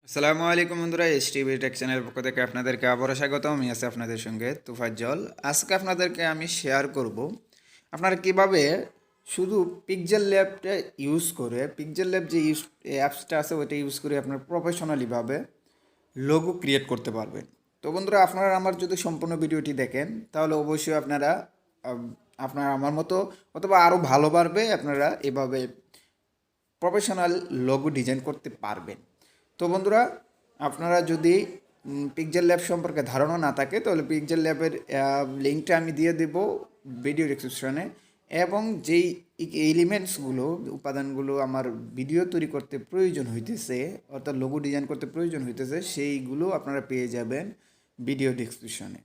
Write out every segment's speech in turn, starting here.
আসসালামু আলাইকুম বন্ধুরা, HTBD টেক চ্যানেলের পক্ষ থেকে আপনাদেরকে আবারও স্বাগত। আমি আছি আপনাদের সঙ্গে তুফাজ্জল। আজকে আপনাদেরকে আমি শেয়ার করব আপনারা কিভাবে শুধু পিক্সেল ল্যাবটা ইউজ করে, পিক্সেল ল্যাব যে অ্যাপসটা আছে ওইটা ইউজ করে আপনার প্রফেশনালিভাবে লোগো ক্রিয়েট করতে পারবেন। তো বন্ধুরা, আপনারা আমার যদি সম্পূর্ণ ভিডিওটি দেখেন তাহলে অবশ্যই আপনারা আমার মতো অথবা আরও ভালো পারবে আপনারা এভাবে প্রফেশনাল লোগো ডিজাইন করতে পারবেন। তো বন্ধুরা, আপনারা যদি পিক্সেল ল্যাব সম্পর্কে ধারণা না থাকে তাহলে পিক্সেল ল্যাবের লিঙ্কটা আমি দিয়ে দেব ভিডিও ডিসক্রিপশনে, এবং যেই এলিমেন্টসগুলো উপাদানগুলো আমার ভিডিও তৈরি করতে প্রয়োজন হইতেছে অর্থাৎ লোগো ডিজাইন করতে প্রয়োজন হইতেছে সেইগুলো আপনারা পেয়ে যাবেন ভিডিও ডিসক্রিপশনে।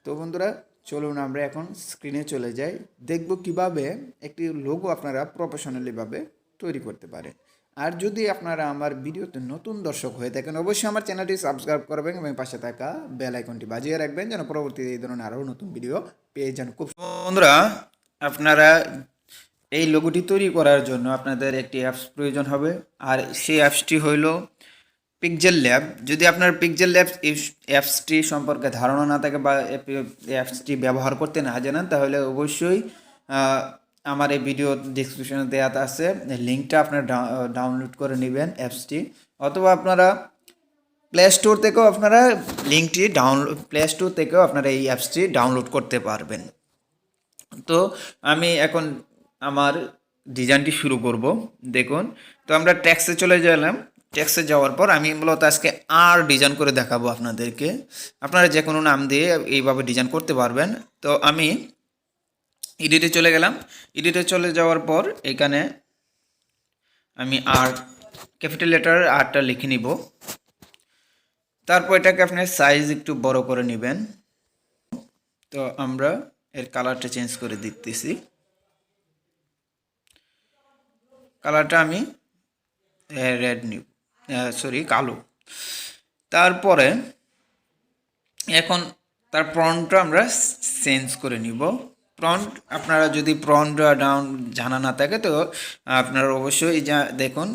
তো বন্ধুরা, চলুন আমরা এখন স্ক্রিনে চলে যাই, দেখব কিভাবে একটি লোগো আপনারা প্রফেশনালিভাবে তৈরি করতে পারেন। আর যদি আপনারা আমার ভিডিওতে নতুন দর্শক হয়ে থাকেন অবশ্যই আমার চ্যানেলটি সাবস্ক্রাইব করবেন এবং পাশে থাকা বেল আইকনটি বাজিয়ে রাখবেন যেন পরবর্তীতে এই ধরনের আরও নতুন ভিডিও পেয়ে যান। খুব বন্ধুরা, আপনারা এই লোগোটি তৈরি করার জন্য আপনাদের একটি অ্যাপস প্রয়োজন হবে, আর সেই অ্যাপসটি হইল পিক্সেল ল্যাব। যদি আপনার পিক্সেল ল্যাব অ্যাপসটি সম্পর্কে ধারণা না থাকে বা অ্যাপসটি ব্যবহার করতে না জানেন তাহলে অবশ্যই আমার এই ভিডিও ডিসক্রিপশনে দেওয়া আছে লিঙ্কটা আপনারা ডাউনলোড করে নেবেন অ্যাপসটি, অথবা আপনারা প্লে স্টোর থেকেও আপনারা প্লে স্টোর থেকেও আপনারা এই অ্যাপসটি ডাউনলোড করতে পারবেন। তো আমি এখন আমার ডিজাইনটি শুরু করব। দেখুন, তো আমরা টেক্সটে চলে গেলাম। টেক্সটে যাওয়ার পর আমি মূলত আজকে আর ডিজাইন করে দেখাবো আপনাদেরকে। আপনারা যে কোনো নাম দিয়ে এইভাবে ডিজাইন করতে পারবেন। তো আমি এডিটে চলে গেলাম। এডিটে চলে যাওয়ার পর এখানে আমি আর ক্যাপিটাল লেটার আরটা লিখে নিব। তারপর এটাকে আপনার সাইজ একটু বড় করে নেবেন। তো আমরা এর কালারটা চেঞ্জ করে দিতেছি। কালারটা আমি রেড নিব, কালো। তারপরে এখন তার প্রন্টটা আমরা চেঞ্জ করে নিব। প্রন্ট আপনারা যদি প্রন্ট ডাউন জানা না থাকে তো আপনারা অবশ্যই দেখুন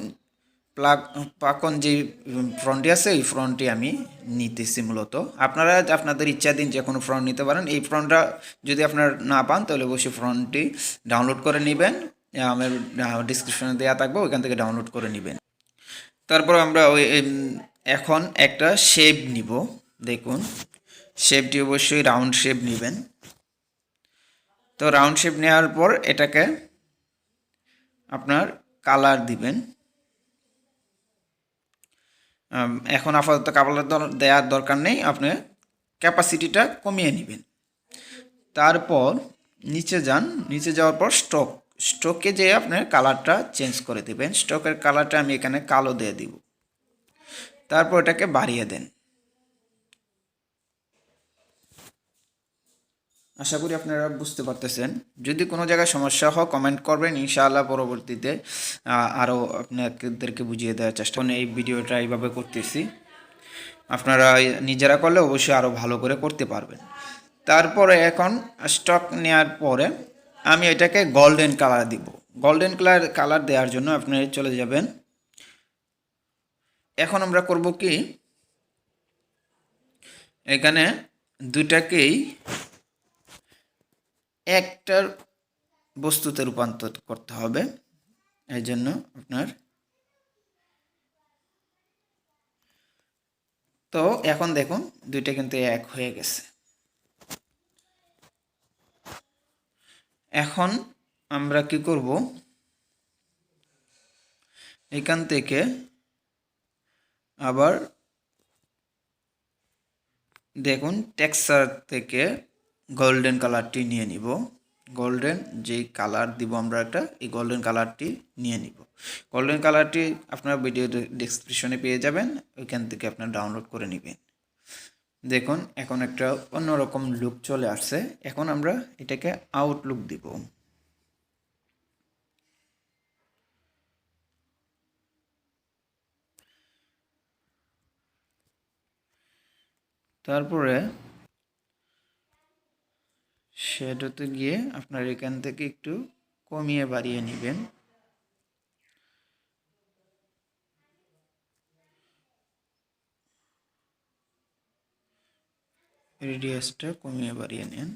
পাকন যে ফ্রন্টটি আছে এই ফ্রন্টটি আমি নিতেছি। মূলত আপনারা আপনাদের ইচ্ছাধীন যে কোনো ফ্রন্ট নিতে পারেন। এই ফ্রন্টটা যদি আপনারা না পান তাহলে অবশ্যই ফ্রন্টটি ডাউনলোড করে নেবেন, আমার ডিসক্রিপশনে দেওয়া থাকবে, ওইখান থেকে ডাউনলোড করে নেবেন। তারপর আমরা এখন একটা শেপ নিব। দেখুন, শেপটি অবশ্যই রাউন্ড শেপ নেবেন। তো রাউন্ড শেপ নেওয়ার পর এটাকে আপনার কালার দিবেন। এখন আপাতত কালার দেওয়ার দরকার নেই, আপনি ক্যাপাসিটিটা কমিয়ে নেবেন। তারপর নিচে যান, নিচে যাওয়ার পর স্ট্রোকে যেয়ে আপনার কালারটা চেঞ্জ করে দেবেন। স্ট্রোকের কালারটা আমি এখানে কালো দিয়ে দিব। তারপর এটাকে বাড়িয়ে দেন। আশা করি আপনারা বুঝতে পারতেছেন। যদি কোনো জায়গায় সমস্যা হয় কমেন্ট করবেন, ইনশাআল্লাহ পরবর্তীতে আরও আপনাদেরকে বুঝিয়ে দেওয়ার চেষ্টা করুন। এই ভিডিওটা এইভাবে করতেছি, আপনারা নিজেরা করলে অবশ্যই আরও ভালো করে করতে পারবেন। তারপরে এখন স্টক নেওয়ার পরে আমি এটাকে গোল্ডেন কালার দিব। গোল্ডেন কালার দেওয়ার জন্য আপনি চলে যাবেন। এখন আমরা করব কি, এখানে দুটাকেই একটার বস্তুতে রূপান্তর করতে হবে। এই জন্য আপনার তো এখন দেখুন দুইটা কিন্তু এক হয়ে গেছে। এখন আমরা কি করব, এখান থেকে আবার দেখুন টেক্সচার থেকে গোল্ডেন কালারটি নিয়ে নিব। গোল্ডেন যেই কালার দিব আমরা একটা, এই গোল্ডেন কালারটি নিয়ে নিব। গোল্ডেন কালারটি আপনারা ভিডিও ডেসক্রিপশনে পেয়ে যাবেন, ওইখান থেকে আপনারা ডাউনলোড করে নেবেন। দেখুন এখন একটা অন্যরকম লুক চলে আসছে। এখন আমরা এটাকে আউটলুক দিব। তারপরে শ্যাডোতে গিয়ে আপনার এখান থেকে একটু কমিয়ে বাড়িয়ে নেবেন। রেডিয়াসটা কমিয়ে বাড়িয়ে নেন,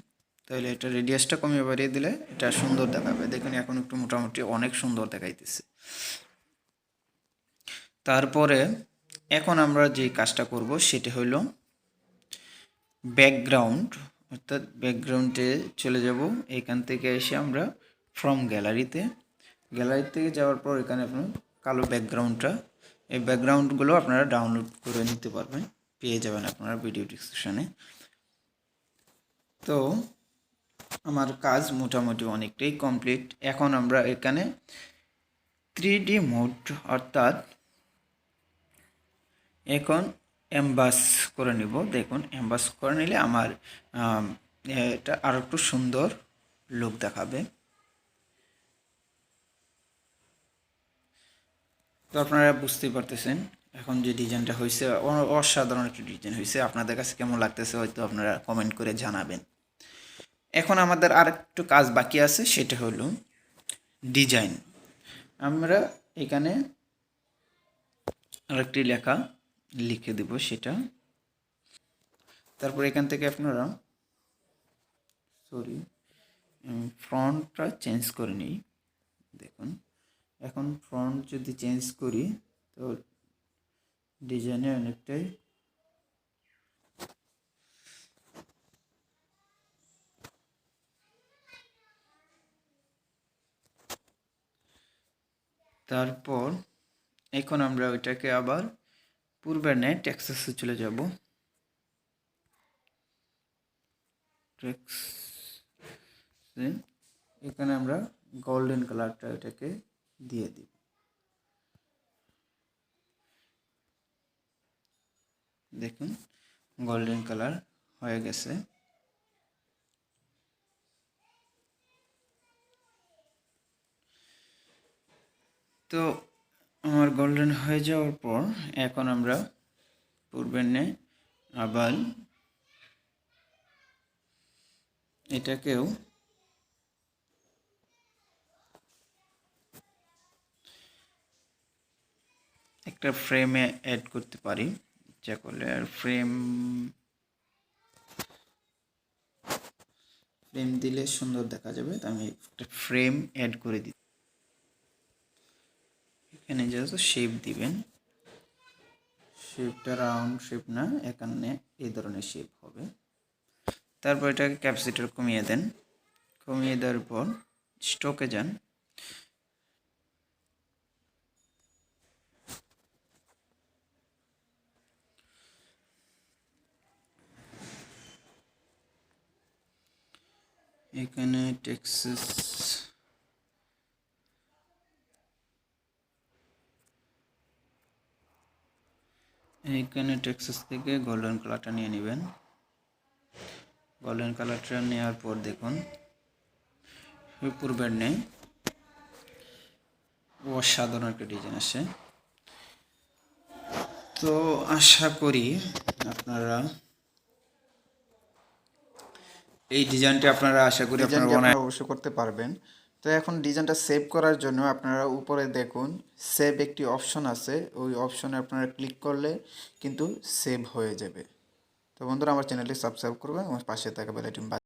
তাহলে এটা রেডিয়াসটা কমিয়ে বাড়িয়ে দিলে এটা সুন্দর দেখাবে। দেখুন এখন একটু মোটামুটি অনেক সুন্দর দেখাইতেছে। তারপরে এখন আমরা যে কাজটা করব সেটা হলো ব্যাকগ্রাউন্ড, অর্থাৎ ব্যাকগ্রাউন্ডে চলে যাব। এখান থেকে এসে আমরা ফ্রম গ্যালারি থেকে যাওয়ার পর এখানে আপনার কালো ব্যাকগ্রাউন্ডটা, এই ব্যাকগ্রাউন্ডগুলো আপনারা ডাউনলোড করে নিতে পারবেন, পেয়ে যাবেন আপনারা ভিডিও ডিসক্রিপশানে। তো আমার কাজ মোটামুটি অনেকটাই কমপ্লিট। এখন আমরা এখানে 3D মোড, অর্থাৎ এখন এমবাস করে নিব। দেখুন এমবাস করে নিলে আমার এটা আরও একটু সুন্দর লুক দেখাবে। তো আপনারা বুঝতেই পারতেছেন এখন যে ডিজাইনটা হয়েছে, অসাধারণ একটা ডিজাইন হয়েছে। আপনাদের কাছে কেমন লাগতেছে হয়তো আপনারা কমেন্ট করে জানাবেন। এখন আমাদের আর একটু কাজ বাকি আছে, সেটা হলো ডিজাইন। আমরা এখানে আরেকটি লেখা লিখে দেব সেটা। তারপর এখান থেকে আপনারা ফ্রন্টটা চেঞ্জ করে নিই। দেখুন এখন ফ্রন্ট যদি চেঞ্জ করি তো ডিজাইনে অনেকটাই তারপর এখন আমরা ওইটাকে আবার পূর্বের নেট টেক্সাসে চলে যাব। এখানে আমরা গোল্ডেন কালারটা এটাকে দিয়ে দিব। দেখুন গোল্ডেন কালার হয়ে গেছে। তো আমার গোল্ডেন হয়ে যাওয়ার পর এখন আমরা পূর্বের নে আবার এটাকেও একটা ফ্রেমে অ্যাড করতে পারি, ইচ্ছা করলে। আর ফ্রেম দিলে সুন্দর দেখা যাবে। তো আমি একটা ফ্রেম অ্যাড করে দিই। এখানে জাস্ট শেপ দিবেন, শেপটা রাউন্ড শেপ না, এখানে এই ধরনের শেপ হবে। তারপর এটাকে ক্যাপাসিটর কমিয়ে দেন, কমিয়ে দেওয়ার পর স্টকে যান। এখানে টেক্সাস থেকে গোল্ডেন কালারটা নিয়ে নেবেন। গোল্ডেন কালারটা নেওয়ার পর দেখুন পূর্বের নেই অসাধারণ একটা ডিজাইন আসে। তো আশা করি আপনারা এই ডিজাইনটি আপনারা অবশ্যই করতে পারবেন। তো এখন ডিজাইনটা সেভ করার জন্য আপনারা উপরে দেখুন সেভ একটি অপশন আছে, ওই অপশনে আপনারা ক্লিক করলে কিন্তু সেভ হয়ে যাবে। তো বন্ধুরা আমার চ্যানেলটি সাবস্ক্রাইব করবেন, আমার পাশে থাকা বেল আইকন